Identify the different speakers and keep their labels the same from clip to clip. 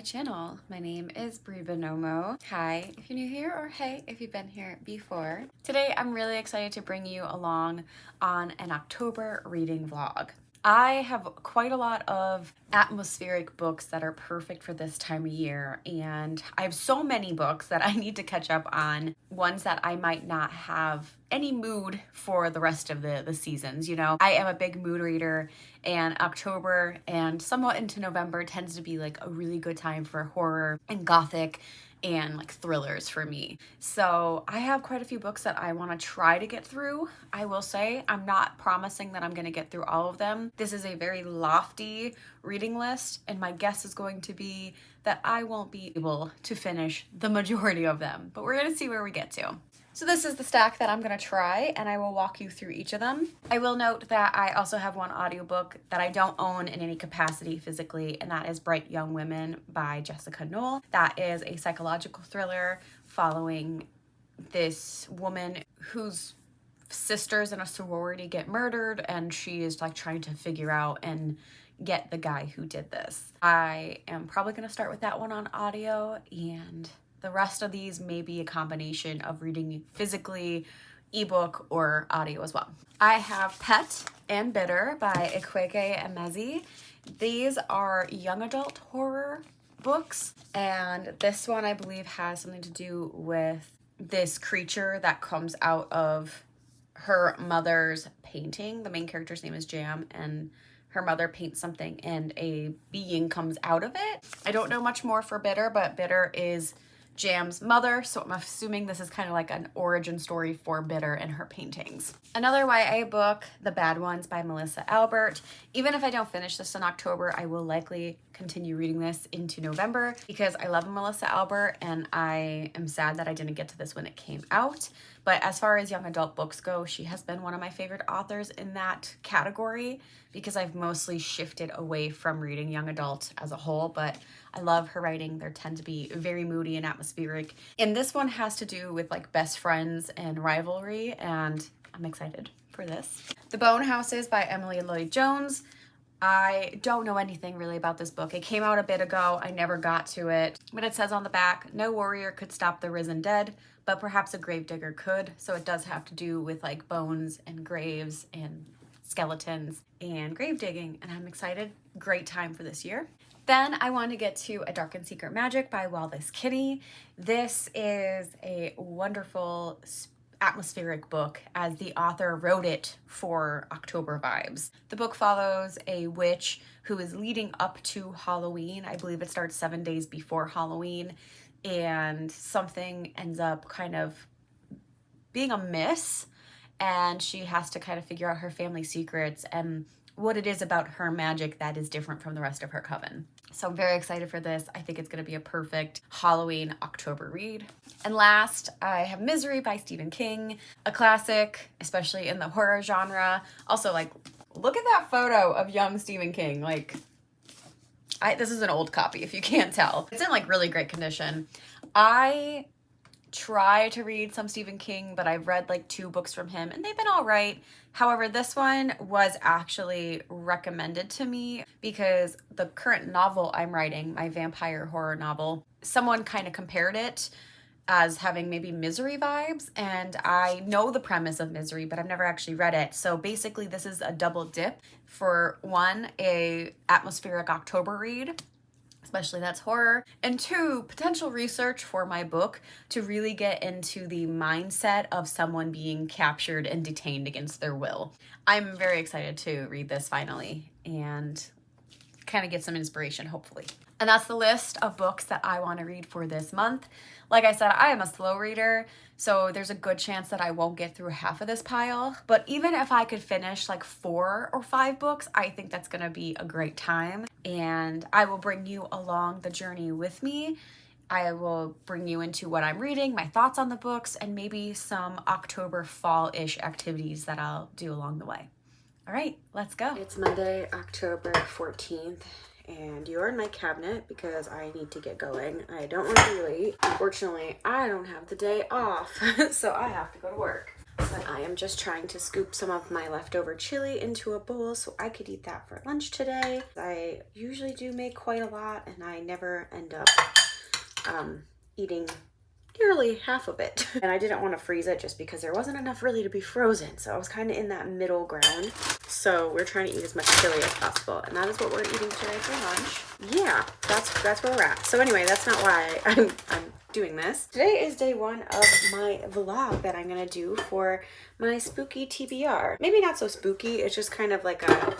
Speaker 1: channel. My name is Bree Buonomo. Hi if you're new here, or hey if you've been here before. Today I'm really excited to bring you along on an October reading vlog. I have quite a lot of atmospheric books that are perfect for this time of year, and I have so many books that I need to catch up on, ones that I might not have any mood for the rest of the seasons. You know, I am a big mood reader, and October and somewhat into November tends to be like a really good time for horror and gothic and like thrillers for me. So I have quite a few books that I want to try to get through. I will say I'm not promising that I'm going to get through all of them. This is a very lofty reading list, and my guess is going to be that I won't be able to finish the majority of them, but we're going to see where we get to. So this is the stack that I'm going to try, and I will walk you through each of them. I will note that I also have one audiobook that I don't own in any capacity physically, and that is Bright Young Women by Jessica Knoll. That is a psychological thriller following this woman whose sisters in a sorority get murdered, and she is like trying to figure out and get the guy who did this. I am probably going to start with that one on audio, and the rest of these may be a combination of reading physically, ebook, or audio as well. I have Pet and Bitter by Ikwege Emezi. These are young adult horror books, and this one I believe has something to do with this creature that comes out of her mother's painting. The main character's name is Jam, and her mother paints something and a being comes out of it. I don't know much more for Bitter, but Bitter is Jam's mother, so I'm assuming this is kind of like an origin story for Bitter and her paintings. Another YA book, The Bad Ones by Melissa Albert. Even if I don't finish this in October, I will likely continue reading this into November because I love Melissa Albert, and I am sad that I didn't get to this when it came out. But as far as young adult books go, she has been one of my favorite authors in that category because I've mostly shifted away from reading young adult as a whole, but I love her writing. They tend to be very moody and atmospheric. And this one has to do with like best friends and rivalry, and I'm excited for this. The Bone Houses by Emily Lloyd Jones. I don't know anything really about this book. It came out a bit ago. I never got to it. But it says on the back, no warrior could stop the risen dead, but perhaps a gravedigger could. So it does have to do with like bones and graves and skeletons and grave digging, and I'm excited. Great time for this year. Then I want to get to A Dark and Secret Magic by Wildest Kitty. This is a wonderful atmospheric book, as the author wrote it for October vibes. The book follows a witch who is leading up to Halloween. I believe it starts 7 days before Halloween, and something ends up kind of being amiss, and she has to kind of figure out her family secrets and what it is about her magic that is different from the rest of her coven. So I'm very excited for this. I think it's going to be a perfect Halloween October read. And last, I have Misery by Stephen King, a classic, especially in the horror genre. Also, like, look at that photo of young Stephen King. Like, this is an old copy if you can't tell. It's in like really great condition. I try to read some Stephen King, but I've read like 2 books from him and they've been all right. However, this one was actually recommended to me because the current novel I'm writing, my vampire horror novel, someone kind of compared it as having maybe Misery vibes, and I know the premise of Misery, but I've never actually read it. So basically this is a double dip. For one, a atmospheric October read, especially that's horror, and 2, potential research for my book to really get into the mindset of someone being captured and detained against their will. I'm very excited to read this finally and kind of get some inspiration, hopefully. And that's the list of books that I want to read for this month. Like I said, I am a slow reader, so there's a good chance that I won't get through half of this pile. But even if I could finish like 4 or 5 books, I think that's going to be a great time. And I will bring you along the journey with me. I will bring you into what I'm reading, my thoughts on the books, and maybe some October fall-ish activities that I'll do along the way. All right, let's go. It's Monday, October 14th. And you're in my cabinet because I need to get going. I don't want to be late. Unfortunately, I don't have the day off, so I have to go to work. But I am just trying to scoop some of my leftover chili into a bowl so I could eat that for lunch today. I usually do make quite a lot and I never end up eating nearly half of it. And I didn't want to freeze it just because there wasn't enough really to be frozen. So I was kind of in that middle ground. So we're trying to eat as much chili as possible. And that is what we're eating today for lunch. Yeah, that's where we're at. So anyway, that's not why I'm doing this. Today is day one of my vlog that I'm gonna do for my spooky TBR. Maybe not so spooky, it's just kind of like a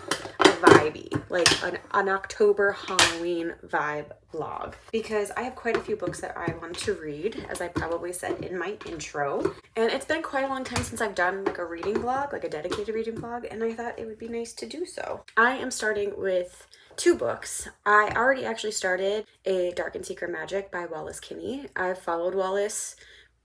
Speaker 1: vibey, like an October Halloween vibe vlog, because I have quite a few books that I want to read, as I probably said in my intro, and it's been quite a long time since I've done like a reading vlog, like a dedicated reading vlog, and I thought it would be nice to do so. I am starting with 2 books. I already actually started A Dark and Secret Magic by Wallace Kinney. I've followed Wallace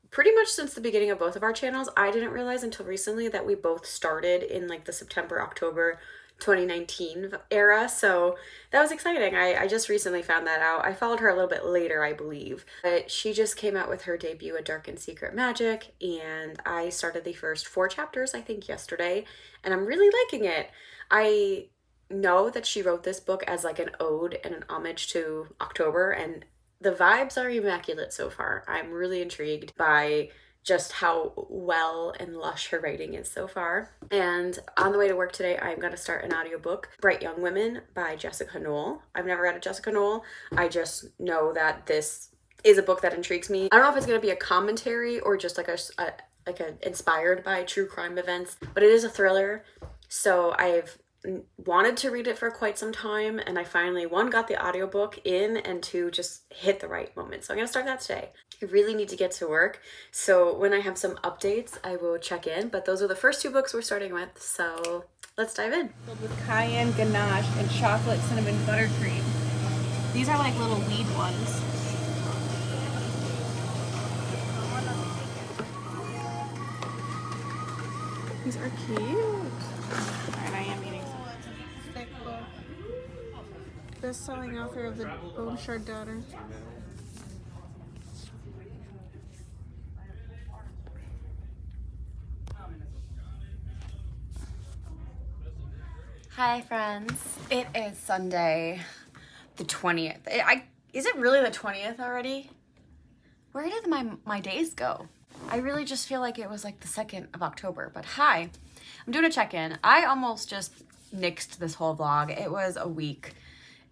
Speaker 1: pretty much since the beginning of both of our channels. I didn't realize until recently that we both started in like the September, October 2019 era, so that was exciting. I just recently found that out. I followed her a little bit later, I believe, but she just came out with her debut, A Dark and Secret Magic, and I started the first 4 chapters, I think, yesterday, and I'm really liking it. I know that she wrote this book as like an ode and an homage to October, and the vibes are immaculate so far. I'm really intrigued by just how well and lush her writing is so far. And on the way to work today, I'm going to start an audiobook, Bright Young Women by Jessica Knoll. I've never read a Jessica Knoll. I just know that this is a book that intrigues me. I don't know if it's going to be a commentary or just like a inspired by true crime events, but it is a thriller. So I've wanted to read it for quite some time, and I finally, 1, got the audiobook in, and 2, just hit the right moment. So I'm gonna start that today. I really need to get to work, so when I have some updates I will check in, but those are the first 2 books we're starting with, so let's dive in.
Speaker 2: Filled with cayenne ganache and chocolate cinnamon buttercream. These are like little weed ones. These are cute. Alright, I am eating some thick book. Best-selling author of the Bone Shard Daughters.
Speaker 1: Hi friends, it is Sunday the 20th. Is it really the 20th already? Where did my days go? I really just feel like it was like the 2nd of October, but hi, I'm doing a check-in. I almost just nixed this whole vlog. It was a week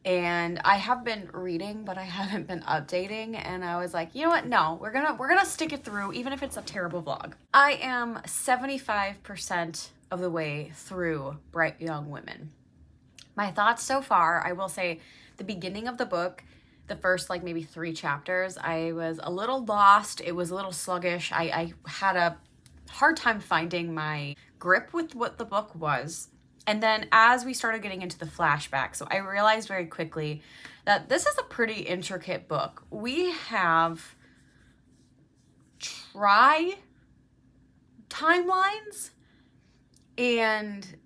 Speaker 1: and I have been reading, but I haven't been updating, and I was like, you know what? No, we're gonna stick it through even if it's a terrible vlog. I am 75% of the way through Bright Young Women. My thoughts so far, I will say the beginning of the book, the first like maybe 3 chapters, I was a little lost. It was a little sluggish. I had a hard time finding my grip with what the book was. And then as we started getting into the flashback, so I realized very quickly that this is a pretty intricate book. We have timelines and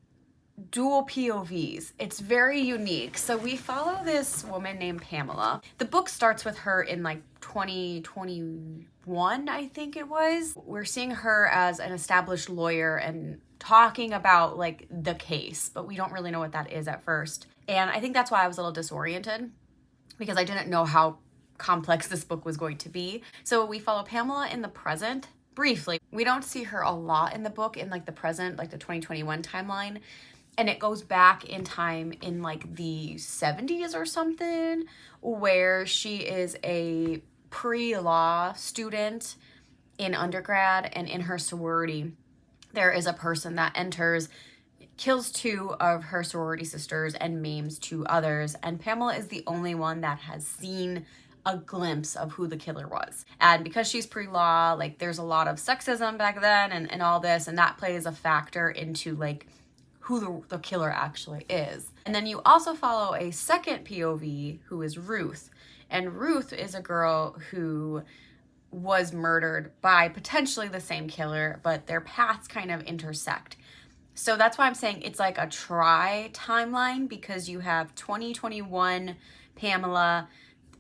Speaker 1: dual POVs. It's very unique. So we follow this woman named Pamela. The book starts with her in like 2021, I think it was. We're seeing her as an established lawyer and talking about like the case, but we don't really know what that is at first. And I think that's why I was a little disoriented, because I didn't know how complex this book was going to be. So we follow Pamela in the present briefly. We don't see her a lot in the book in like the present, like the 2021 timeline. And it goes back in time in like the 70s or something, where she is a pre-law student in undergrad, and in her sorority there is a person that enters, kills 2 of her sorority sisters and maims 2 others, and Pamela is the only one that has seen a glimpse of who the killer was. And because she's pre-law, like there's a lot of sexism back then and all this, and that plays a factor into like who the killer actually is. And then you also follow a second POV, who is Ruth. And Ruth is a girl who was murdered by potentially the same killer, but their paths kind of intersect. So that's why I'm saying it's like a timeline, because you have 2021 Pamela,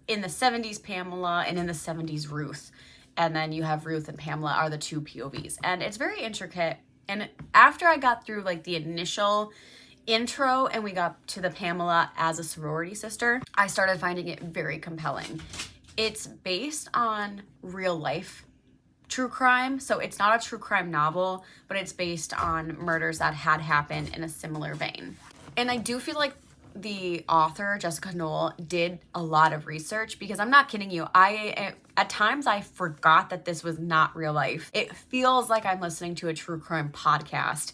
Speaker 1: in the 70s Pamela, and in the 70s Ruth. and then you have Ruth and Pamela are the two POVs. And it's very intricate. And after I got through like the initial intro and we got to the Pamela as a sorority sister, I started finding it very compelling. It's based on real life true crime, so it's not a true crime novel, but it's based on murders that had happened in a similar vein. And I do feel like the author, Jessica Knoll, did a lot of research, because I'm not kidding you, at times I forgot that this was not real life. It feels like I'm listening to a true crime podcast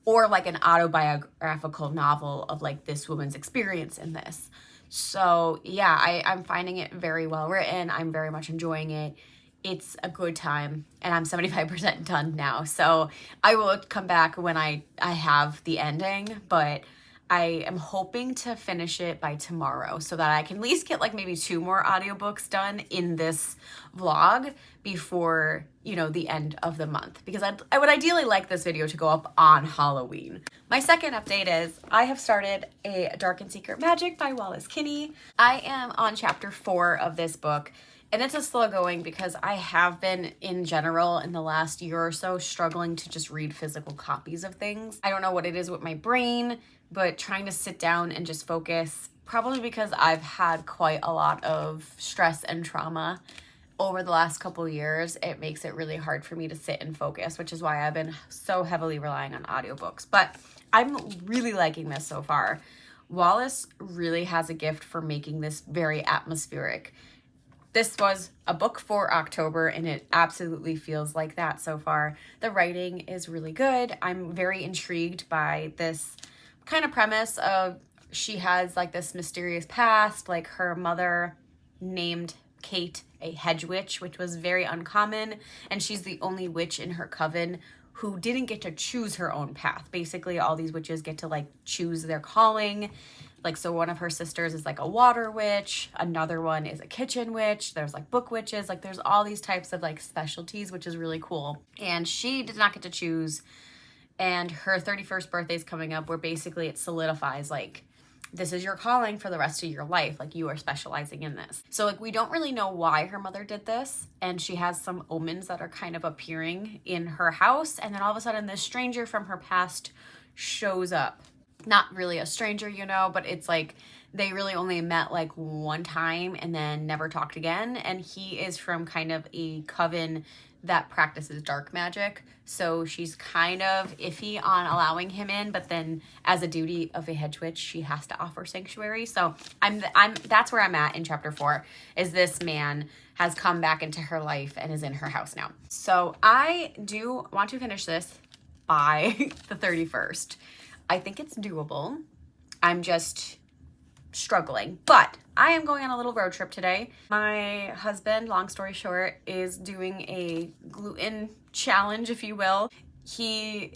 Speaker 1: or like an autobiographical novel of like this woman's experience in this. So yeah, I'm finding it very well written. I'm very much enjoying it. It's a good time, and I'm 75% done now. So I will come back when I have the ending, but I am hoping to finish it by tomorrow so that I can at least get like maybe 2 more audiobooks done in this vlog before, you know, the end of the month, because I would ideally like this video to go up on Halloween. My second update is I have started A Dark and Secret Magic by Wallace Kinney. I am on chapter 4 of this book. And it's a slow going because I have been, in general, in the last year or so, struggling to just read physical copies of things. I don't know what it is with my brain, but trying to sit down and just focus, probably because I've had quite a lot of stress and trauma over the last couple years, it makes it really hard for me to sit and focus, which is why I've been so heavily relying on audiobooks. But I'm really liking this so far. Wallace really has a gift for making this very atmospheric. This was a book for October, and it absolutely feels like that so far. The writing is really good. I'm very intrigued by this kind of premise of she has like this mysterious past, like her mother named Kate a hedge witch, which was very uncommon, and she's the only witch in her coven who didn't get to choose her own path. Basically, all these witches get to like choose their calling. Like, so one of her sisters is like a water witch. Another one is a kitchen witch. There's like book witches. Like, there's all these types of like specialties, which is really cool. And she did not get to choose. And her 31st birthday is coming up, where basically it solidifies like, this is your calling for the rest of your life. Like, you are specializing in this. So like, we don't really know why her mother did this. And she has some omens that are kind of appearing in her house. And then all of a sudden this stranger from her past shows up. Not really a stranger, you know, but it's like they really only met like one time and then never talked again. And he is from kind of a coven that practices dark magic. So she's kind of iffy on allowing him in, but then as a duty of a hedge witch, she has to offer sanctuary. So that's where I'm at in chapter 4, is this man has come back into her life and is in her house now. So I do want to finish this by the 31st. I think it's doable. I'm just struggling, but I am going on a little road trip today. My husband, long story short, is doing a gluten challenge, if you will. He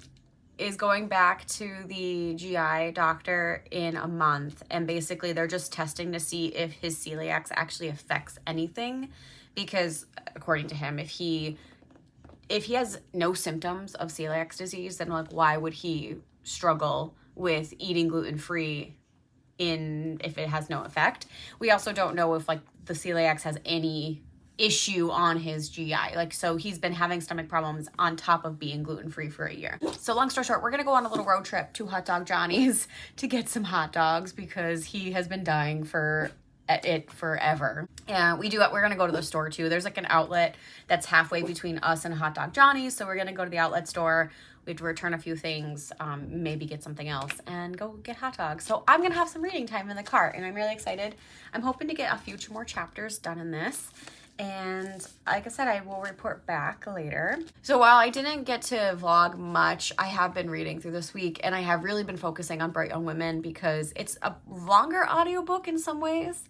Speaker 1: is going back to the GI doctor in a month, and basically they're just testing to see if his celiac actually affects anything, because according to him, if he has no symptoms of celiac disease, then like, why would he struggle with eating gluten-free if it has no effect? We also don't know if like the celiac has any issue on his GI. Like, so he's been having stomach problems on top of being gluten-free for a year. So long story short, we're gonna go on a little road trip to Hot Dog Johnny's to get some hot dogs, because he has been dying for it forever. And we're gonna go to the store too. There's like an outlet that's halfway between us and Hot Dog Johnny's, so we're gonna go to the outlet store. We have to return a few things, maybe get something else, and go get hot dogs. So I'm gonna have some reading time in the car, and I'm really excited. I'm hoping to get a few more chapters done in this. And like I said, I will report back later. So while I didn't get to vlog much, I have been reading through this week, and I have really been focusing on Bright Young Women because it's a longer audiobook in some ways,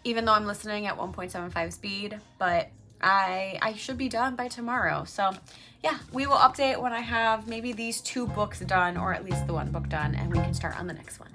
Speaker 1: even though I'm listening at 1.75 speed, but I should be done by tomorrow. So yeah, we will update when I have maybe these 2 books done, or at least the 1 book done, and we can start on the next one.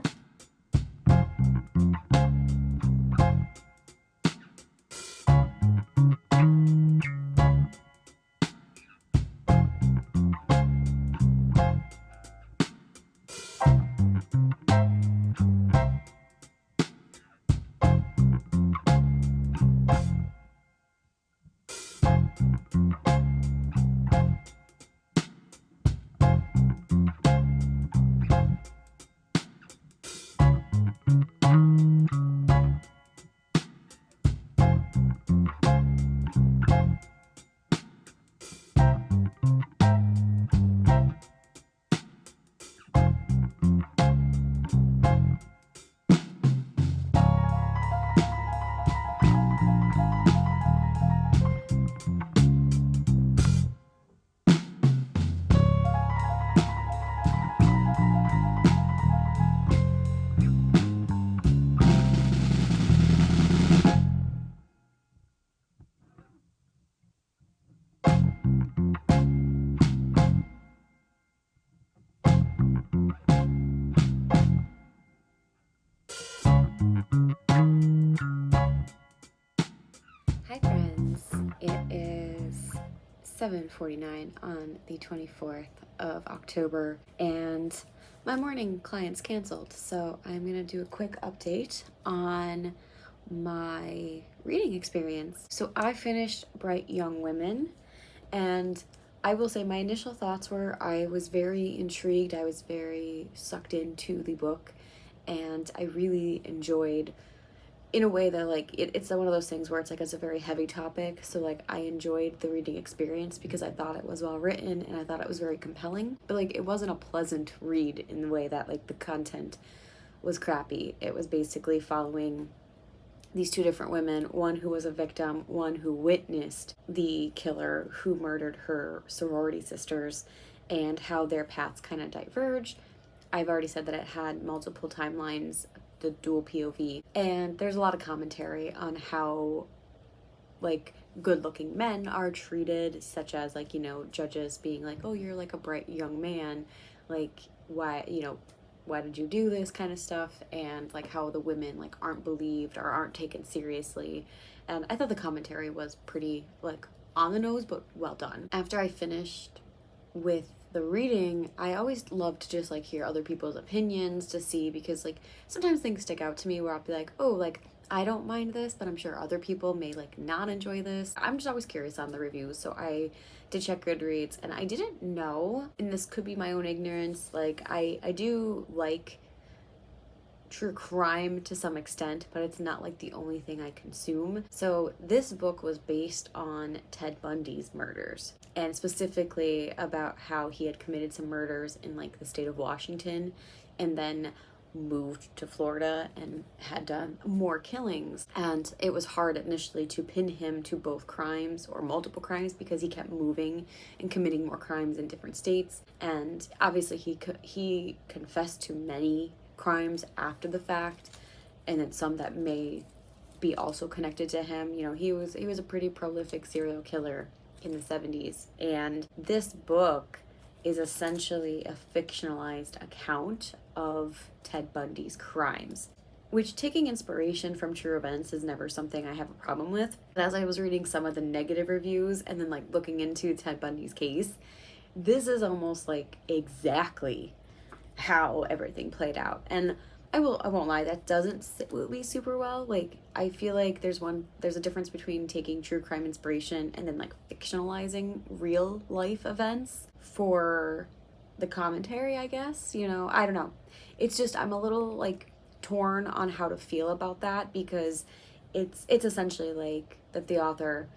Speaker 1: 7:49 on the 24th of October, and my morning clients canceled, so I'm gonna do a quick update on my reading experience. So I finished Bright Young Women, and I will say my initial thoughts were I was very intrigued, I was very sucked into the book, and I really enjoyed, in a way that like it's one of those things where it's a very heavy topic, so like I enjoyed the reading experience because I thought it was well written and I thought it was very compelling, but like it wasn't a pleasant read in the way that like the content was crappy. It was basically following these two different women, one who was a victim, one who witnessed the killer who murdered her sorority sisters, and how their paths kind of diverged. I've already said that it had multiple timelines, the dual POV, and there's a lot of commentary on how like good looking men are treated, such as like, judges being like, oh, you're like a bright young man, like why did you do this kind of stuff, and like how the women like aren't believed or aren't taken seriously. And I thought the commentary was pretty like on the nose but well done. After I finished with the reading, I always love to just like hear other people's opinions to see, because like sometimes things stick out to me where I'll be like, oh, like I don't mind this, but I'm sure other people may like not enjoy this. I'm just always curious on the reviews, so I did check Goodreads, and I didn't know, and this could be my own ignorance, like I do like true crime to some extent, but it's not like the only thing I consume. So this book was based on Ted Bundy's murders, and specifically about how he had committed some murders in like the state of Washington and then moved to Florida and had done more killings. And it was hard initially to pin him to both crimes or multiple crimes because he kept moving and committing more crimes in different states. And obviously he confessed to many crimes after the fact, and then some that may be also connected to him. He was a pretty prolific serial killer in the 70s, and this book is essentially a fictionalized account of Ted Bundy's crimes, which, taking inspiration from true events, is never something I have a problem with. But as I was reading some of the negative reviews and then like looking into Ted Bundy's case, this is almost like exactly how everything played out. And I won't lie, that doesn't sit with me super well. Like I feel like there's a difference between taking true crime inspiration and then like fictionalizing real life events for the commentary, I guess. I don't know. It's just I'm a little like torn on how to feel about that, because it's essentially like that the author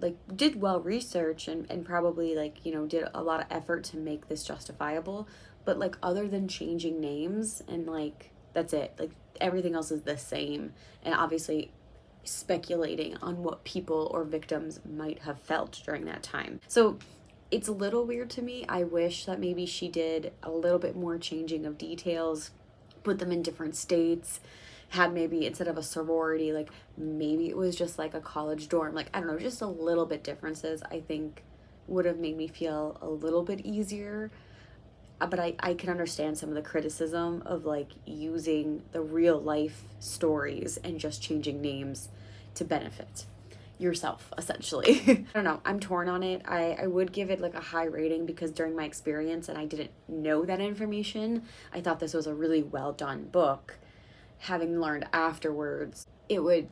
Speaker 1: like did well research and probably like did a lot of effort to make this justifiable, but like other than changing names and like that's it, like everything else is the same, and obviously speculating on what people or victims might have felt during that time. So it's a little weird to me. I wish that maybe she did a little bit more changing of details, put them in different states, had maybe instead of a sorority, like maybe it was just like a college dorm, like I don't know, just a little bit differences I think would have made me feel a little bit easier. But I can understand some of the criticism of like using the real life stories and just changing names to benefit yourself, essentially. I don't know, I'm torn on it. I would give it like a high rating because during my experience, and I didn't know that information, I thought this was a really well done book. Having learned afterwards, it would,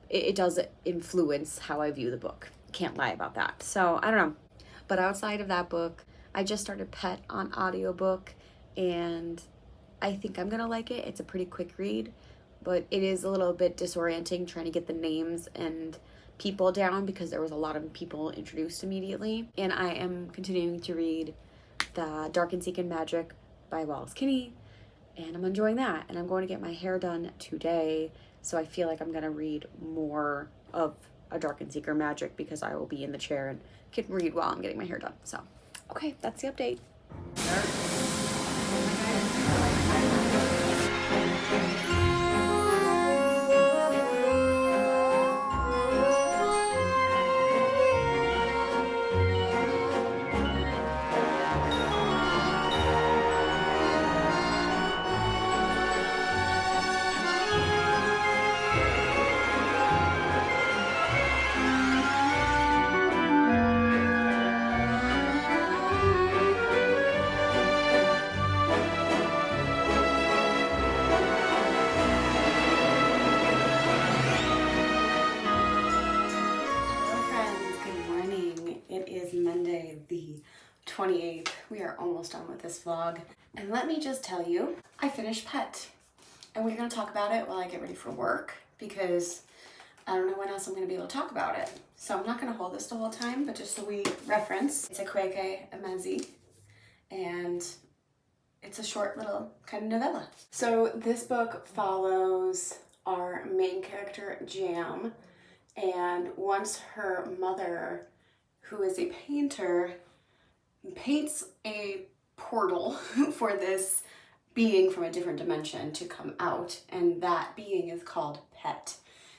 Speaker 1: it does influence how I view the book. Can't lie about that. So I don't know. But outside of that book, I just started Pet on audiobook, and I think I'm gonna like it. It's a pretty quick read, but it is a little bit disorienting trying to get the names and people down because there was a lot of people introduced immediately. And I am continuing to read the Dark and Secret Magic by Wallace Kinney, and I'm enjoying that. And I'm going to get my hair done today, so I feel like I'm gonna read more of a Dark and Secret Magic because I will be in the chair and can read while I'm getting my hair done. So okay, that's the update. Thursday the 28th. We are almost done with this vlog. And let me just tell you, I finished Pet. And we're gonna talk about it while I get ready for work because I don't know when else I'm gonna be able to talk about it. So I'm not gonna hold this the whole time, but just so we reference, it's a Kweke Emezi, and it's a short little kind of novella. So this book follows our main character, Jam, and once her mother, who is a painter, paints a portal for this being from a different dimension to come out, and that being is called Pet.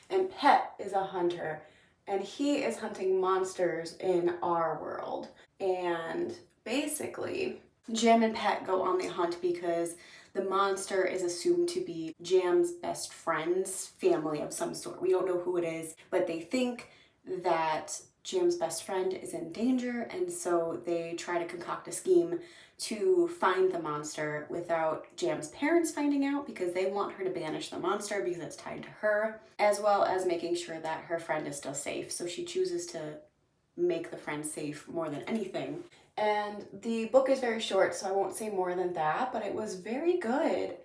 Speaker 1: And Pet is a hunter, and he is hunting monsters in our world. And basically, Jam and Pet go on the hunt because the monster is assumed to be Jam's best friend's family of some sort. We don't know who it is, but they think that Jam's best friend is in danger, and so they try to concoct a scheme to find the monster without Jam's parents finding out because they want her to banish the monster because it's tied to her, as well as making sure that her friend is still safe. So she chooses to make the friend safe more than anything. And the book is very short, so I won't say more than that, but it was very good.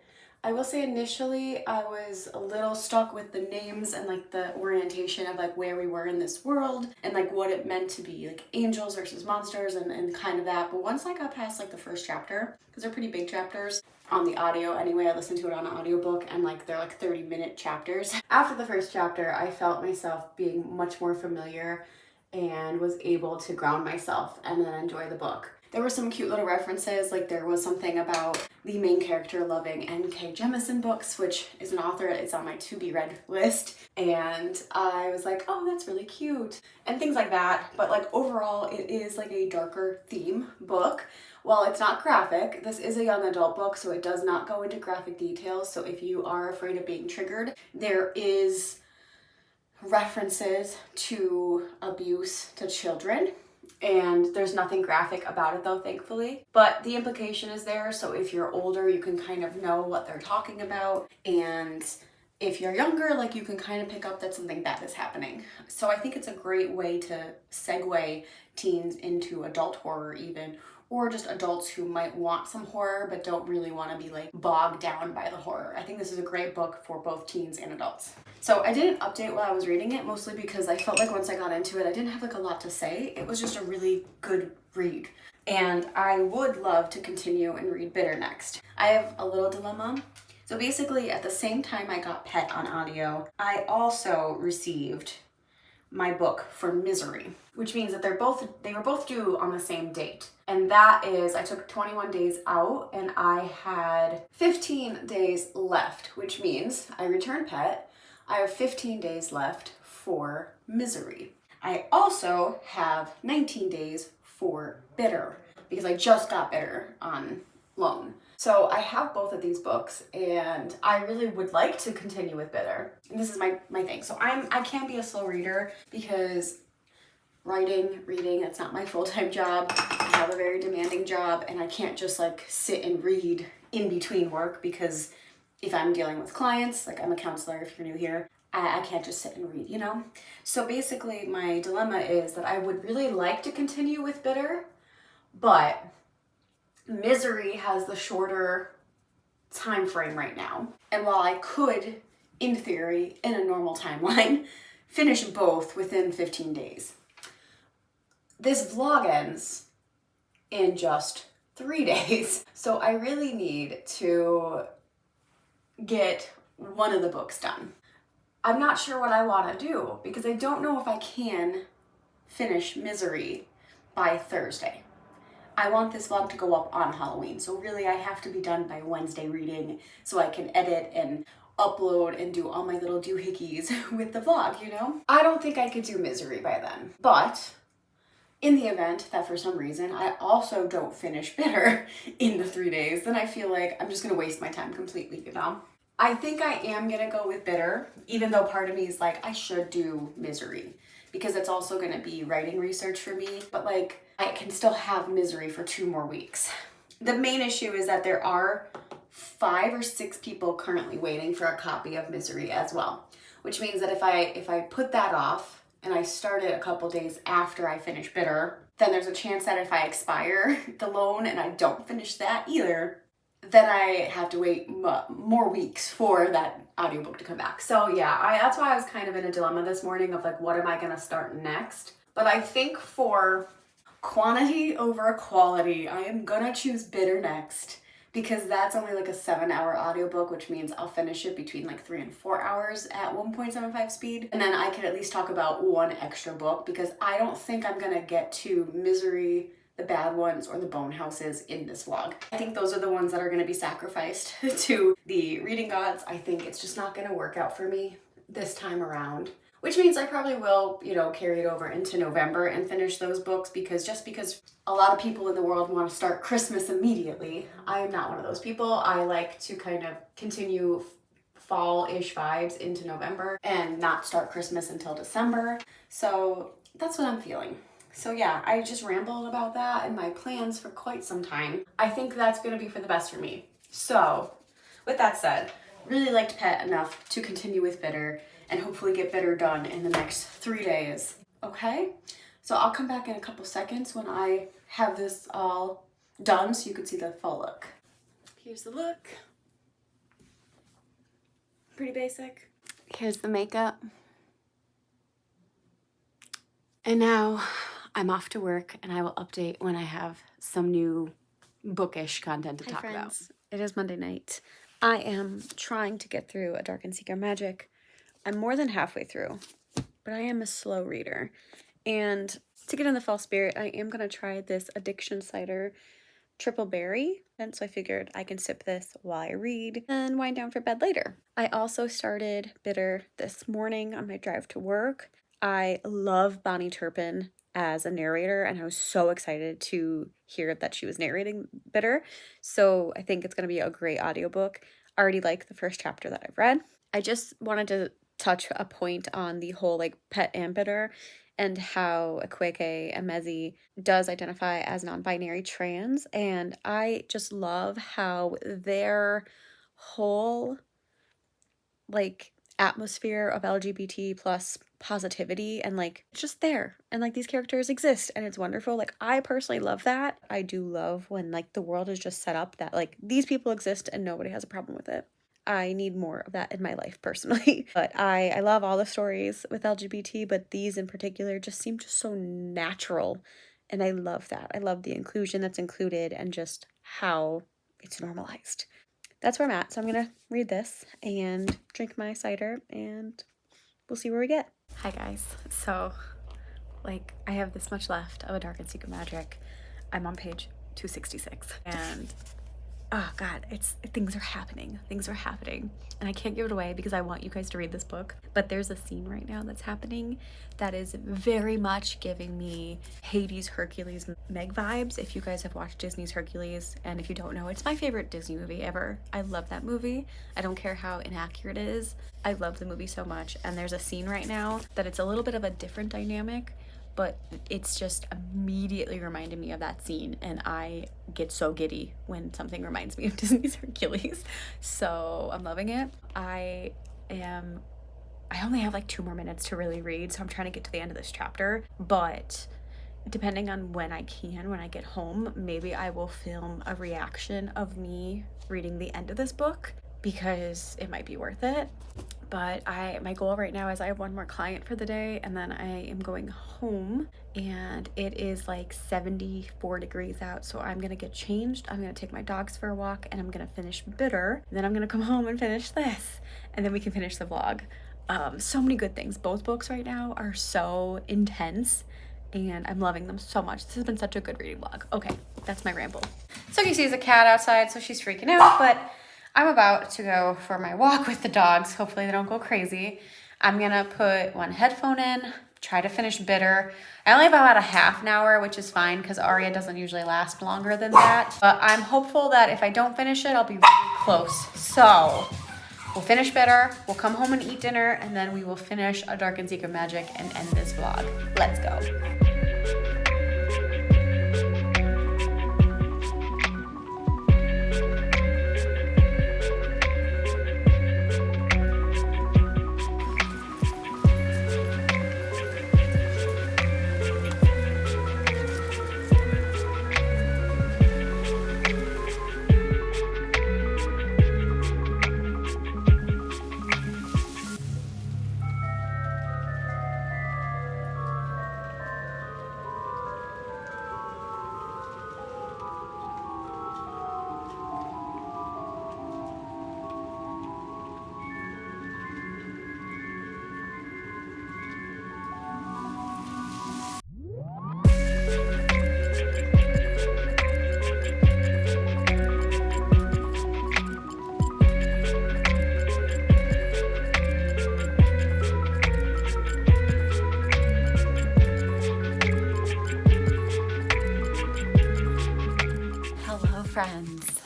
Speaker 1: I will say initially I was a little stuck with the names and like the orientation of like where we were in this world and like what it meant to be like angels versus monsters and kind of that. But once I got past like the first chapter, because they're pretty big chapters on the audio anyway, I listened to it on an audiobook and like they're like 30-minute chapters. After the first chapter, I felt myself being much more familiar and was able to ground myself and then enjoy the book. There were some cute little references, like there was something about the main character loving N.K. Jemisin books, which is an author, it's on my to be read list, and I was like, oh, that's really cute, and things like that. But like overall, it is like a darker theme book. While it's not graphic, this is a young adult book, so it does not go into graphic details, so if you are afraid of being triggered, there is references to abuse to children, and there's nothing graphic about it though, thankfully, but the implication is there, so if you're older you can kind of know what they're talking about, and if you're younger, like you can kind of pick up that something bad is happening. So I think it's a great way to segue teens into adult horror even, or just adults who might want some horror but don't really want to be like bogged down by the horror. I think this is a great book for both teens and adults. So I didn't update while I was reading it, mostly because I felt like once I got into it, I didn't have like a lot to say. It was just a really good read. And I would love to continue and read Bitter next. I have a little dilemma. So basically at the same time I got Pet on audio, I also received my book for Misery, which means that they were both due on the same date. And that is, I took 21 days out and I had 15 days left, which means I returned Pet. I have 15 days left for Misery. I also have 19 days for Bitter because I just got Bitter on loan. So I have both of these books and I really would like to continue with Bitter. And this is my thing. So I can be a slow reader because reading, that's not my full-time job. I have a very demanding job and I can't just like sit and read in between work because if I'm dealing with clients, like I'm a counselor if you're new here, I can't just sit and read, you know? So basically my dilemma is that I would really like to continue with Bitter, but Misery has the shorter time frame right now. And while I could, in theory, in a normal timeline, finish both within 15 days, this vlog ends in just 3 days. So I really need to get one of the books done. I'm not sure what I want to do because I don't know if I can finish Misery by Thursday. I want this vlog to go up on Halloween, so really I have to be done by Wednesday reading so I can edit and upload and do all my little doohickeys with the vlog, you know? I don't think I could do Misery by then, but in the event that for some reason I also don't finish Bitter in the 3 days, then I feel like I'm just gonna waste my time completely, you know? I think I am gonna go with Bitter, even though part of me is like, I should do Misery because it's also gonna be writing research for me, but like, I can still have Misery for 2 more weeks. The main issue is that there are 5 or 6 people currently waiting for a copy of Misery as well, which means that if I put that off and I start it a couple days after I finish Bitter, then there's a chance that if I expire the loan and I don't finish that either, then I have to wait more weeks for that audiobook to come back. So yeah, that's why I was kind of in a dilemma this morning of like, what am I gonna start next? But I think for quantity over quality, I am gonna choose Bitter next, because that's only like a 7-hour audiobook, which means I'll finish it between like 3 and 4 hours at 1.75 speed. And then I can at least talk about one extra book, because I don't think I'm gonna get to Misery, The Bad Ones, or The Bone Houses in this vlog. I think those are the ones that are gonna be sacrificed to the reading gods. I think it's just not gonna work out for me this time around. Which means I probably will, carry it over into November and finish those books, because a lot of people in the world want to start Christmas immediately, I am not one of those people. I like to kind of continue fall-ish vibes into November and not start Christmas until December. So that's what I'm feeling. So yeah, I just rambled about that and my plans for quite some time. I think that's going to be for the best for me. So with that said, really liked Pet enough to continue with Bitter and hopefully get Bitter done in the next 3 days. Okay? So I'll come back in a couple seconds when I have this all done so you can see the full look. Here's the look. Pretty basic. Here's the makeup. And now I'm off to work, and I will update when I have some new bookish content to talk about. It is Monday night. I am trying to get through A Dark and Secret Magic. I'm more than halfway through, but I am a slow reader. And to get in the fall spirit, I am going to try this Addiction Cider Triple Berry. And so I figured I can sip this while I read and wind down for bed later. I also started Bitter this morning on my drive to work. I love Bonnie Turpin as a narrator, and I was so excited to hear that she was narrating Bitter. So I think it's going to be a great audiobook. I already like the first chapter that I've read. I just wanted to touch a point on the whole like Pet and Bitter, and how Akweke Emezi does identify as non-binary trans. And I just love how their whole like atmosphere of LGBT plus positivity and like it's just there, and like these characters exist and it's wonderful. Like I personally love that. I do love when like the world is just set up that like these people exist and nobody has a problem with it. I need more of that in my life personally. But I love all the stories with LGBT, but these in particular just seem just so natural. And I love that. I love the inclusion that's included and just how it's normalized. That's where I'm at. So I'm going to read this and drink my cider and we'll see where we get. Hi guys. So like I have this much left of A Dark and Secret Magic. I'm on page 266 and oh God, things are happening. Things are happening. And I can't give it away because I want you guys to read this book. But there's a scene right now that's happening that is very much giving me Hades, Hercules, Meg vibes. If you guys have watched Disney's Hercules, and if you don't know, it's my favorite Disney movie ever. I love that movie. I don't care how inaccurate it is. I love the movie so much. And there's a scene right now that it's a little bit of a different dynamic, but it's just immediately reminded me of that scene, and I get so giddy when something reminds me of Disney's Hercules. So I'm loving it. I only have like 2 more minutes to really read, so I'm trying to get to the end of this chapter, but depending on when I get home, maybe I will film a reaction of me reading the end of this book because it might be worth it. But my goal right now is I have 1 more client for the day, and then I am going home, and it is like 74 degrees out. So I'm gonna get changed, I'm gonna take my dogs for a walk, and I'm gonna finish Bitter. And then I'm gonna come home and finish this, and then we can finish the vlog. So many good things. Both books right now are so intense, and I'm loving them so much. This has been such a good reading vlog. Okay, that's my ramble. So you see there's a cat outside, so she's freaking out, but I'm about to go for my walk with the dogs. Hopefully they don't go crazy. I'm gonna put 1 headphone in, try to finish Bitter. I only have about a half an hour, which is fine because Aria doesn't usually last longer than that. But I'm hopeful that if I don't finish it, I'll be really close. So we'll finish Bitter, we'll come home and eat dinner, and then we will finish A Dark and Secret Magic and end this vlog. Let's go. Friends,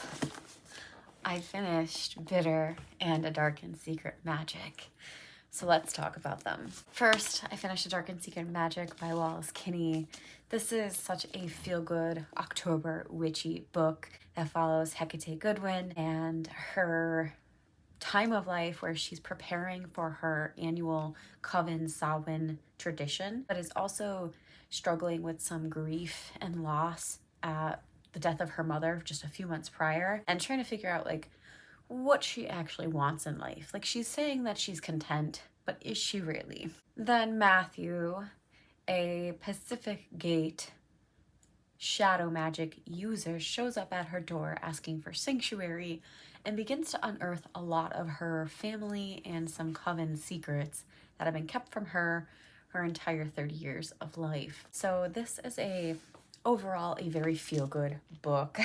Speaker 1: I finished Bitter and A Dark and Secret Magic. So let's talk about them. First, I finished A Dark and Secret Magic by Wallace Kinney. This is such a feel-good October witchy book that follows Hecate Goodwin and her time of life where she's preparing for her annual Coven Samhain tradition, but is also struggling with some grief and loss at the death of her mother just a few months prior, and trying to figure out like what she actually wants in life. Like, she's saying that she's content, but is she really? Then Matthew, a Pacific Gate shadow magic user, shows up at her door asking for sanctuary and begins to unearth a lot of her family and some coven secrets that have been kept from her entire 30 years of life. So this is overall a very feel-good book.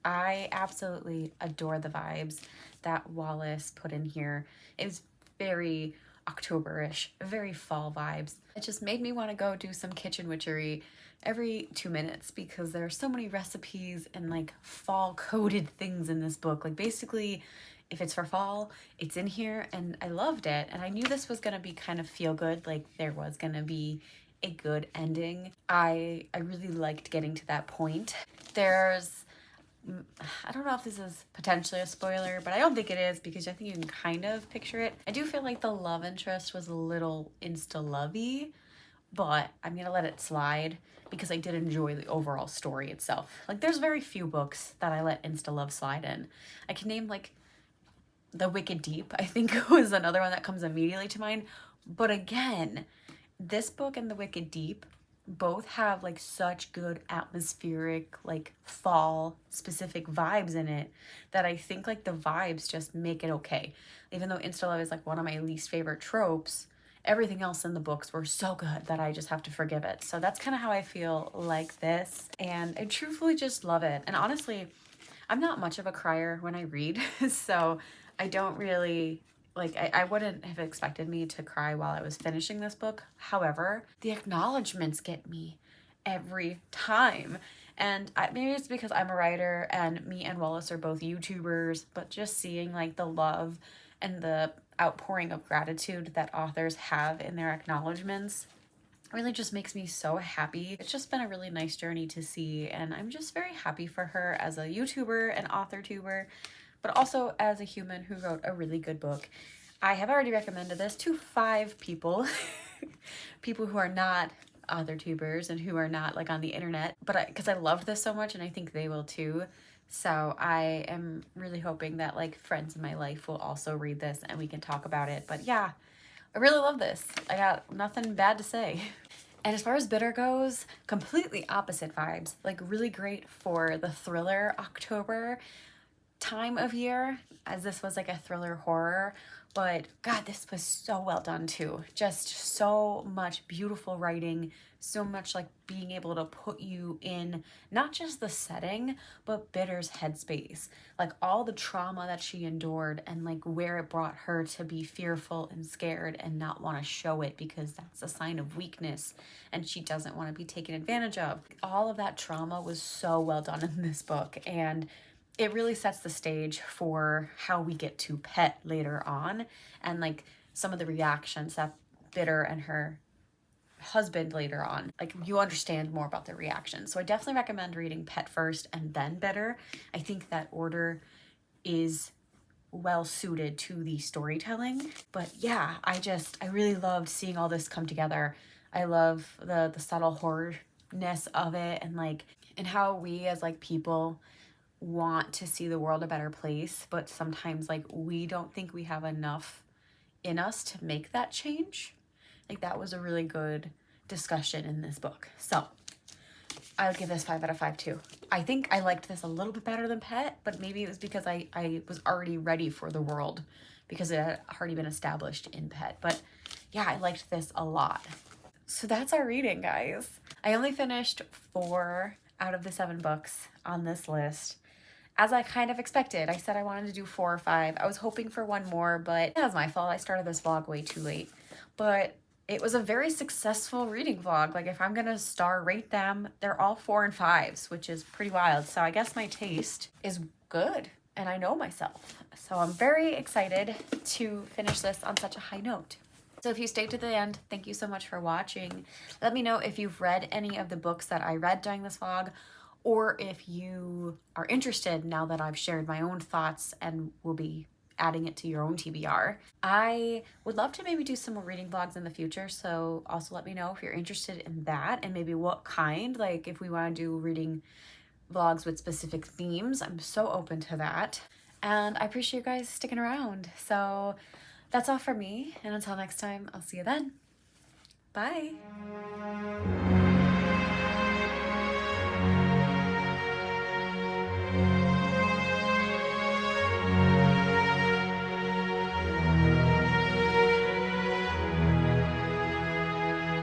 Speaker 1: I absolutely adore the vibes that Wallace put in here. It was very October-ish, very fall vibes. It just made me want to go do some kitchen witchery every 2 minutes because there are so many recipes and like fall coded things in this book. Like, basically, if it's for fall, it's in here, and I loved it. And I knew this was gonna be kind of feel good, like there was gonna be a good ending. I really liked getting to that point. There's, I don't know if this is potentially a spoiler, but I don't think it is because I think you can kind of picture it. I do feel like the love interest was a little insta-lovey, but I'm gonna let it slide because I did enjoy the overall story itself. Like, there's very few books that I let insta-love slide in. I can name like The Wicked Deep, I think was another one that comes immediately to mind. But again, this book and The Wicked Deep both have like such good atmospheric, like fall specific vibes in it that I think like the vibes just make it okay. Even though insta love is like one of my least favorite tropes, everything else in the books were so good that I just have to forgive it. So that's kind of how I feel like this, and I truthfully just love it. And honestly, I'm not much of a crier when I read, so I don't really, like, I wouldn't have expected me to cry while I was finishing this book. However, the acknowledgements get me every time. And maybe it's because I'm a writer and me and Wallace are both YouTubers, but just seeing like the love and the outpouring of gratitude that authors have in their acknowledgements really just makes me so happy. It's just been a really nice journey to see, and I'm just very happy for her as a YouTuber and author-tuber, but also as a human who wrote a really good book. I have already recommended this to 5 people, people who are not author tubers and who are not like on the internet, but because I loved this so much and I think they will too. So I am really hoping that like friends in my life will also read this and we can talk about it. But yeah, I really love this. I got nothing bad to say. And as far as Bitter goes, completely opposite vibes. Like, really great for the thriller October time of year, as this was like a thriller horror. But God, this was so well done too. Just so much beautiful writing, so much like being able to put you in not just the setting, but Bitter's headspace. Like all the trauma that she endured and like where it brought her to be fearful and scared and not want to show it because that's a sign of weakness and she doesn't want to be taken advantage of. All of that trauma was so well done in this book, and it really sets the stage for how we get to Pet later on and like some of the reactions that Bitter and her husband later on, like you understand more about their reactions. So I definitely recommend reading Pet first and then Bitter. I think that order is well suited to the storytelling. But yeah, I really loved seeing all this come together. I love the subtle horrorness of it, and like and how we as like people want to see the world a better place, but sometimes like we don't think we have enough in us to make that change. Like that was a really good discussion in this book. So I'll give this 5 out of 5 too. I think I liked this a little bit better than Pet, but maybe it was because I was already ready for the world because it had already been established in Pet. But yeah, I liked this a lot. So that's our reading, guys. I only finished 4 out of the 7 books on this list. As I kind of expected. I said I wanted to do 4 or 5. I was hoping for one more, but that was my fault. I started this vlog way too late. But it was a very successful reading vlog. Like if I'm gonna star rate them, they're all 4 and 5s, which is pretty wild. So I guess my taste is good and I know myself. So I'm very excited to finish this on such a high note. So if you stayed to the end, thank you so much for watching. Let me know if you've read any of the books that I read during this vlog, or if you are interested now that I've shared my own thoughts and will be adding it to your own TBR. I would love to maybe do some more reading vlogs in the future, so also let me know if you're interested in that and maybe what kind, like if we want to do reading vlogs with specific themes. I'm so open to that. And I appreciate you guys sticking around. So that's all for me, and until next time, I'll see you then. Bye.